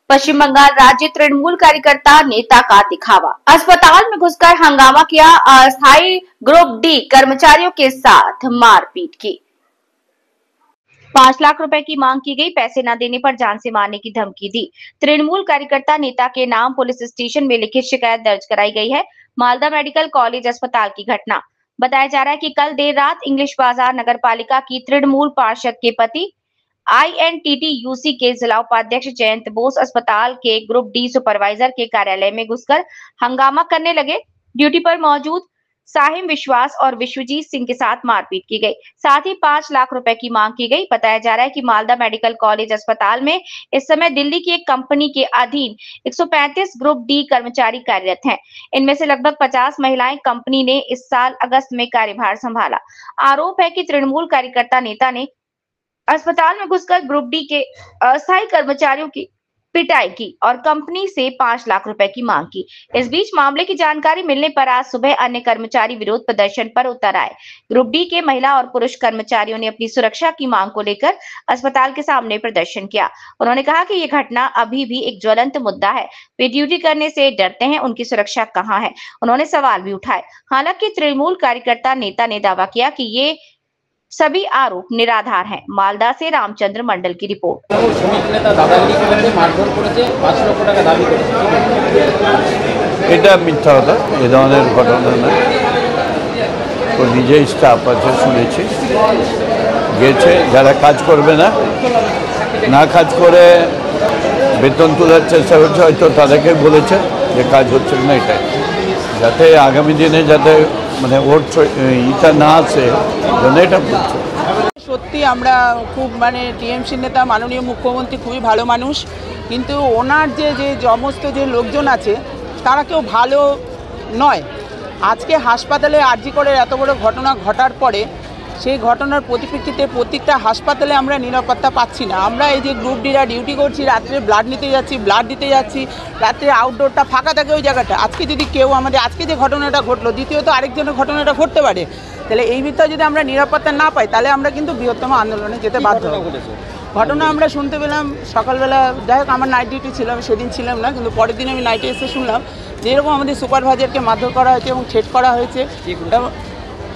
पश्चिम बंगाल राज्य तृणमूल कार्यकर्ता नेता का दिखावा। अस्पताल में घुसकर हंगामा किया, अस्थायी ग्रुप डी कर्मचारियों के साथ मारपीट की। 5 लाख रुपए की मांग की गई, पैसे न देने पर जान से मारने की धमकी दी। तृणमूल कार्यकर्ता नेता के नाम पुलिस स्टेशन में लिखित शिकायत दर्ज कराई गई है। मालदा मेडिकल कॉलेज अस्पताल की घटना। बताया जा रहा है कि कल देर रात इंग्लिश बाजार नगर पालिका की तृणमूल पार्षद के पति INTTUC के जिला उपाध्यक्ष जयंत बोस अस्पताल के ग्रुप डी सुपरवाइजर के कार्यालय में घुसकर हंगामा करने लगे। ड्यूटी पर मौजूद साहिम विश्वास और विश्वजीत सिंह के साथ मारपीट की गई। साथ ही 5 लाख रुपए की मांग की गई। बताया जा रहा है कि मालदा मेडिकल कॉलेज अस्पताल में इस समय दिल्ली की एक कंपनी के अधीन 135 ग्रुप डी कर्मचारी कार्यरत हैं। इनमें से लगभग 50 महिलाएं। कंपनी ने इस साल अगस्त में कार्यभार संभाला। आरोप है कि तृणमूल कार्यकर्ता नेता ने अस्पताल में घुसकर ग्रुप डी के अस्थायी कर्मचारियों की पिटाई की और कंपनी से 5 लाख रुपए की मांग की। इस बीच मामले की जानकारी मिलने पर आज सुबह अन्य कर्मचारी विरोध प्रदर्शन पर उतर आए। ग्रुप डी के महिला और पुरुष कर्मचारियों ने अपनी सुरक्षा की मांग को लेकर अस्पताल के सामने प्रदर्शन किया। उन्होंने कहा कि ये घटना अभी भी एक ज्वलंत मुद्दा है। वे ड्यूटी करने से डरते हैं, उनकी सुरक्षा कहाँ है? उन्होंने सवाल भी उठाए। हालांकि तृणमूल कार्यकर्ता नेता ने दावा किया कि ये सभी आरोप निराधार हैं। मालदा से रामचंद्र मंडल की रिपोर्ट। এটা মিথ্যা কথা, এ ধরনের ঘটনা না। ও নিজেই স্টাফ আছে শুনেছি, গেছে যারা কাজ করবে না, না কাজ করে বেতন তোলার চেষ্টা করছে, হয়তো তাদেরকে বলেছে যে কাজ হচ্ছে না, এটাই যাতে আগামী দিনে যাতে মানে ওর ইটা না আসে জন্য এটা বলছে। সত্যি আমরা খুব মানে টিএমসি নেতা মাননীয় মুখ্যমন্ত্রী খুবই ভালো মানুষ, কিন্তু ওনার যে সমস্ত যে লোকজন আছে তারা কেউ ভালো নয়। আজকে হাসপাতালে আরজি করে এত বড় ঘটনা ঘটার পরে সেই ঘটনার পরিপ্রেক্ষিতে প্রত্যেকটা হাসপাতালে আমরা নিরাপত্তা পাচ্ছি না। আমরা এই যে গ্রুপ ডিরা ডিউটি করছি, রাত্রে ব্লাড দিতে যাচ্ছি, রাত্রে আউটডোরটা ফাঁকা থাকে ওই জায়গাটা। আজকে যদি কেউ আমাদের আজকে যে ঘটনাটা ঘটলো, দ্বিতীয়ত আরেকজনের ঘটনাটা ঘটতে পারে, তাহলে এই বিষয়ে যদি আমরা নিরাপত্তা না পাই তাহলে আমরা কিন্তু বৃহত্তম আন্দোলনে যেতে বাধ্য হব। ঘটনা আমরা শুনতে পেলাম সকালবেলা, যাই হোক আমার নাইট ডিউটি ছিল, আমি সেদিন ছিলাম না, কিন্তু পরের দিন আমি নাইটে এসে শুনলাম যে এরকম আমাদের সুপারভাইজারকে মারধর করা হয়েছে এবং থ্রেট করা হয়েছে।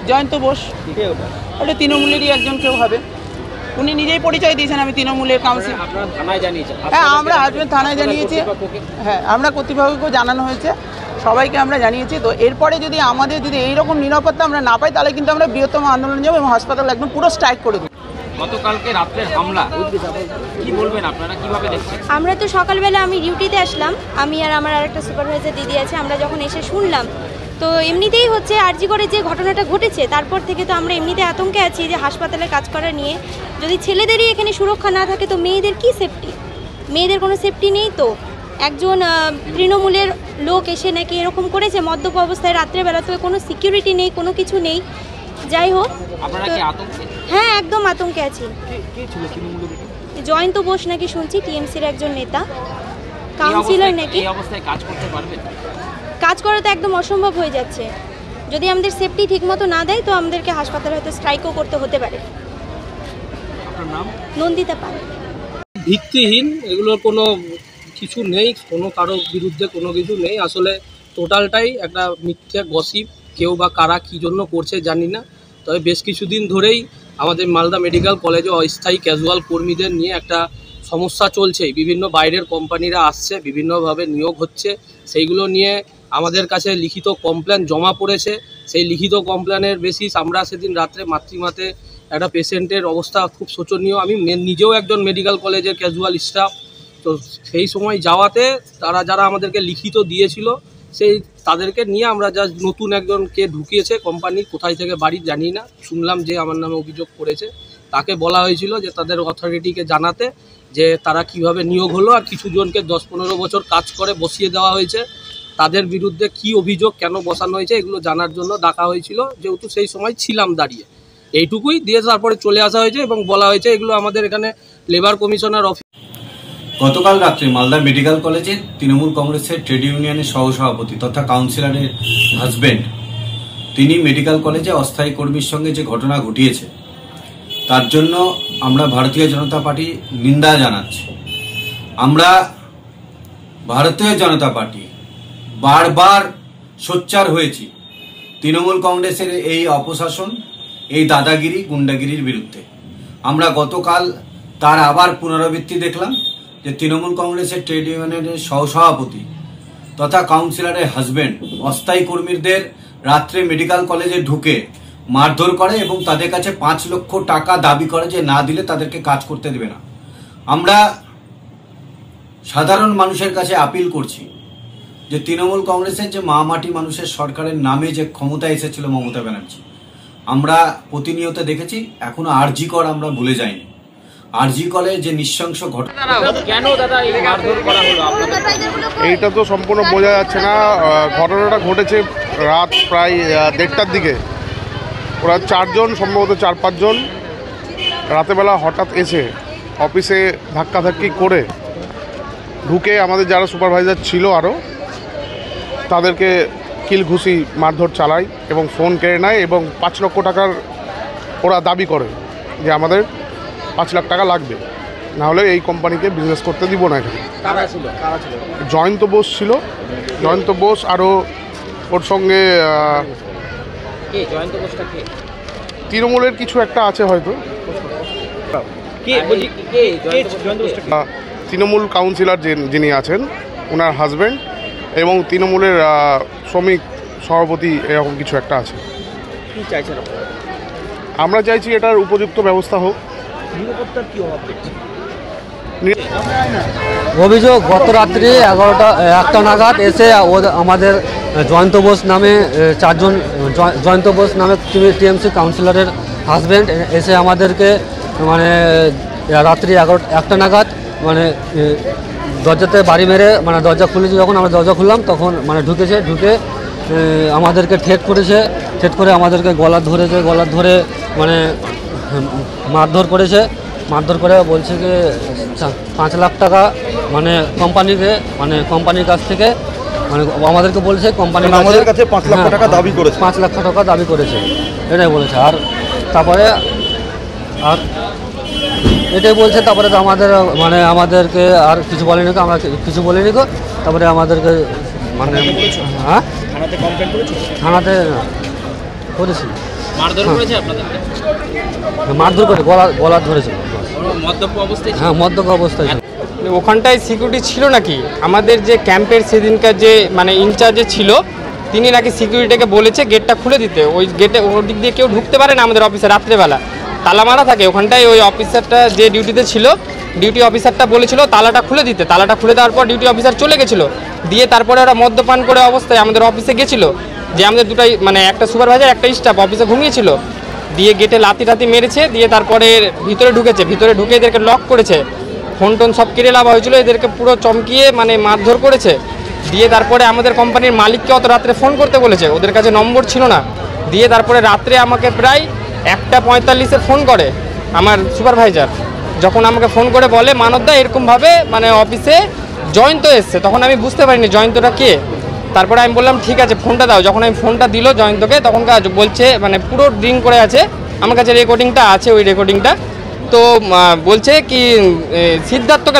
জয়ন্ত বোস, ওটা তৃণমূলেরই একজন কেউ হবে, উনি নিজেই পরিচয় দিয়েছেন আমি তৃণমূলের কাউন্সিল। হ্যাঁ, আমরা হাজবেন্ড থানায় জানিয়েছি, হ্যাঁ আমরা কর্তৃপক্ষকেও জানানো হয়েছে, সবাইকে আমরা জানিয়েছি। তো এরপরে যদি আমাদের এইরকম নিরাপত্তা আমরা না পাই তাহলে কিন্তু আমরা বৃহত্তম আন্দোলন যাবো এবং হাসপাতাল একদম পুরো স্ট্রাইক করে দেবো। গতকালকে রাতের হামলা কি বলবেন আপনারা, কিভাবে দেখছেন? আমরা তো সকালবেলা আমি ডিউটিতে আসলাম, আমি আর আমার আরেকটা সুপারভাইজার দিদি আছে, আমরা যখন এসে শুনলাম তো এমনিতেই হচ্ছে আরজি করে যে ঘটনাটা ঘটেছে তারপর থেকে তো আমরা এমনিতে আতঙ্কে আছি যে হাসপাতালে কাজ করা নিয়ে যদি ছেলেদেরই এখানে সুরক্ষা না থাকে তো মেয়েদের কি সেফটি? মেয়েদের কোনো সেফটি নেই। তো একজন তৃণমূলের লোক এসে নাকি এরকম করেছে মদ্যপ অবস্থায় রাত্রেবেলা, তো কোনো সিকিউরিটি নেই, কোনো কিছু নেই। যাই হোক, হ্যাঁ একদম আতঙ্কে আছি। জয়ন্ত বোস নাকি শুনছি টিএমসির একজন নেতা, কাউন্সিলর নাকি। কাজ করা তো একদম অসম্ভব হয়ে যাচ্ছে। যদি আমাদের সেফটি ঠিকমতো না দেয় তো আমাদেরকে হাসপাতালে হয়তো স্ট্রাইকও করতে হতে পারে। নন্দিতা পাল। ভিত্তিহীন, এগুলোর কোনো কিছু নেই, কোনো কারো বিরুদ্ধে কোনো কিছু নেই। আসলে টোটালটাই একটা মিথ্যে গসিপ, কেউ বা কারা কী জন্য করছে জানি না। তবে বেশ কিছুদিন ধরেই আমাদের মালদা মেডিকেল কলেজে অস্থায়ী ক্যাজুয়াল কর্মীদের নিয়ে একটা সমস্যা চলছে। বিভিন্ন বাইরের কোম্পানিরা আসছে, বিভিন্নভাবে নিয়োগ হচ্ছে, সেইগুলো নিয়ে আমাদের কাছে লিখিত কমপ্লেন জমা পড়েছে। সেই লিখিত কমপ্লেনের বেসিস আমরা সেদিন রাত্রে মাতৃমাতে একটা পেশেন্টের অবস্থা খুব শোচনীয়। আমি নিজেও একজন মেডিকেল কলেজের ক্যাজুয়াল স্টাফ, তো সেই সময় যাওয়াতে তারা যারা আমাদেরকে লিখিত দিয়েছিল তাদেরকে নিয়ে আমরা জাস্ট নতুন একজনকে ঢুকিয়েছে কোম্পানি, কোথায় থেকে বাড়ি জানি না, শুনলাম যে আমার নামে অভিযোগ করেছে। তাকে বলা হয়েছিল যে তাদের অথরিটিকে জানাতে যে তারা কিভাবে নিয়োগ হলো, আর কিছু জনকে 10-15 বছর কাজ করে বসিয়ে দেওয়া হয়েছে, তাদের বিরুদ্ধে কি অভিযোগ, কেন বসানো হয়েছে এগুলো জানার জন্য ডাকা হয়েছিল, যেহেতু সেই সময় ছিলাম দাঁড়িয়ে। এইটুকুই দিয়ে তারপরে চলে আসা হয়েছে এবং বলা হয়েছে এগুলো আমাদের এখানে লেবার কমিশনার অফিস। গতকাল রাত্রে মালদা মেডিকেল কলেজে তৃণমূল কংগ্রেসের ট্রেড ইউনিয়নের সহসভাপতি তথা কাউন্সিলরের হাজবেন্ড, তিনি মেডিকেল কলেজে অস্থায়ী কর্মীর সঙ্গে যে ঘটনা ঘটিয়েছে তার জন্য আমরা ভারতীয় জনতা পার্টি নিন্দা জানাচ্ছি। আমরা ভারতীয় জনতা পার্টি বারবার সোচ্চার হয়েছি তৃণমূল কংগ্রেসের এই অপশাসন, এই দাদাগিরি, গুন্ডাগিরির বিরুদ্ধে। আমরা গতকাল তার আবার পুনরাবৃত্তি দেখলাম যে তৃণমূল কংগ্রেসের ট্রেড ইউনিয়নের সহসভাপতি তথা কাউন্সিলরের হাজবেন্ড অস্থায়ী কর্মীদের রাত্রে মেডিকেল কলেজে ঢুকে মারধর করে এবং তাদের কাছে 5 লক্ষ টাকা দাবি করে যে না দিলে তাদেরকে কাজ করতে দেবে না। আমরা সাধারণ মানুষের কাছে আপিল করছি যে তৃণমূল কংগ্রেসের যে মা মাটি মানুষের সরকারের নামে যে ক্ষমতা এসেছিল মমতা ব্যানার্জি, আমরা প্রতিনিয়ত দেখেছি, এখনো আরজি কর আমরা ভুলে যাইনি। আরজি কলে যে নৃশংস ঘটনা, কেন দাদা এই মারধর করা হলো আপনাদের? এইটা তো সম্পূর্ণ বোঝা যাচ্ছে না। ঘটনাটা ঘটেছে রাত প্রায় 1:30টার দিকে। ওরা 4 জন, সম্ভবত 4-5 জন রাতেবেলা হঠাৎ এসে অফিসে ধাক্কাধাক্কি করে ঢুকে আমাদের যারা সুপারভাইজার ছিল আরও তাদেরকে কিল ঘুষি মারধর চালায় এবং ফোন কেড়ে নেয় এবং 5 লক্ষ টাকার ওরা দাবি করে যে আমাদের 5 লাখ টাকা লাগবে, নাহলে এই কোম্পানিকে বিজনেস করতে দিব না। এখানে জয়ন্ত বোস ছিল, জয়ন্ত বোস আরও ওর সঙ্গে তৃণমূলের কিছু একটা আছে হয়তো, তৃণমূল কাউন্সিলর যিনি আছেন ওনার হাজব্যান্ড এবং তৃণমূলের শ্রমিক সভাপতি, এরকম কিছু একটা আছে। আমরা চাইছি এটার উপযুক্ত ব্যবস্থা হোক। অভিযোগ গত রাত্রি 1টা নাগাদ এসে আমাদের জয়ন্ত বোস নামে 4 জন, জয়ন্ত বোস নামে টিএমসি কাউন্সিলরের হাজব্যান্ড এসে আমাদেরকে মানে রাত্রি 1টা নাগাদ মানে দরজাতে বাড়ি মেরে, মানে দরজা খুলেছে, যখন আমরা দরজা খুললাম তখন মানে ঢুকে আমাদেরকে ঠেট করে আমাদেরকে গলা ধরে মানে মারধর করে বলছে যে 5 লাখ টাকা মানে কোম্পানির কাছ থেকে মানে আমাদেরকে বলছে কোম্পানির কাছে 5 লাখ টাকা দাবি করেছে, 5 লাখ টাকা দাবি করেছে, এটাই বলেছে। আর তারপরে এটাই বলছে। তারপরে তো আমাদেরকে আর কিছু বলেনি, আমরা কিছু বলিনি। তারপরে আমাদেরকে মানে হ্যাঁ থানাতে করেছি, মারধর করে গলা ধরেছিল। হ্যাঁ, মদ্যপ অবস্থায়। ওখানটায় সিকিউরিটি ছিল নাকি? আমাদের যে ক্যাম্পের সেদিনকার যে মানে ইনচার্জে ছিল তিনি নাকি সিকিউরিটিকে বলেছে গেটটা খুলে দিতে। ওই গেটে ওর দিক দিয়ে কেউ ঢুকতে পারে না আমাদের অফিসে, রাত্রেবেলা তালা মারা থাকে ওখানটায়। ওই অফিসারটা যে ডিউটিতে ছিল, ডিউটি অফিসারটা বলেছিল তালাটা খুলে দিতে। তালাটা খুলে দেওয়ার পর ডিউটি অফিসার চলে গেছিলো। দিয়ে তারপরে ওরা মদ্যপান করে অবস্থায় আমাদের অফিসে গেছিলো, যে আমাদের দুটাই মানে একটা সুপারভাইজার একটা স্টাফ অফিসে ঘুমিয়েছিল। দিয়ে গেটে লাথি মেরেছে। দিয়ে তারপরে ভিতরে ঢুকে এদেরকে লক করেছে, ফোন টোন সব কেড়ে নেওয়া হয়েছিল। এদেরকে পুরো চমকিয়ে মানে মারধর করেছে। দিয়ে তারপরে আমাদের কোম্পানির মালিককে অত রাত্রে ফোন করতে বলেছে, ওদের কাছে নম্বর ছিল না। দিয়ে তারপরে রাত্রে আমাকে প্রায় 1:45-এ ফোন করে আমার সুপারভাইজার। যখন আমাকে ফোন করে বলে মানবদা এরকমভাবে মানে অফিসে জয়ন্ত এসছে, তখন আমি বুঝতে পারিনি জয়ন্তটা কে। তারপরে আমি বললাম ঠিক আছে ফোনটা দাও। যখন আমি ফোনটা দিল জয়ন্তকে, তখন বলছে মানে পুরো ড্রিঙ্ক করে আছে। আমার কাছে রেকর্ডিংটা আছে, ওই রেকর্ডিংটা। তো বলছে কি সিদ্ধার্থকে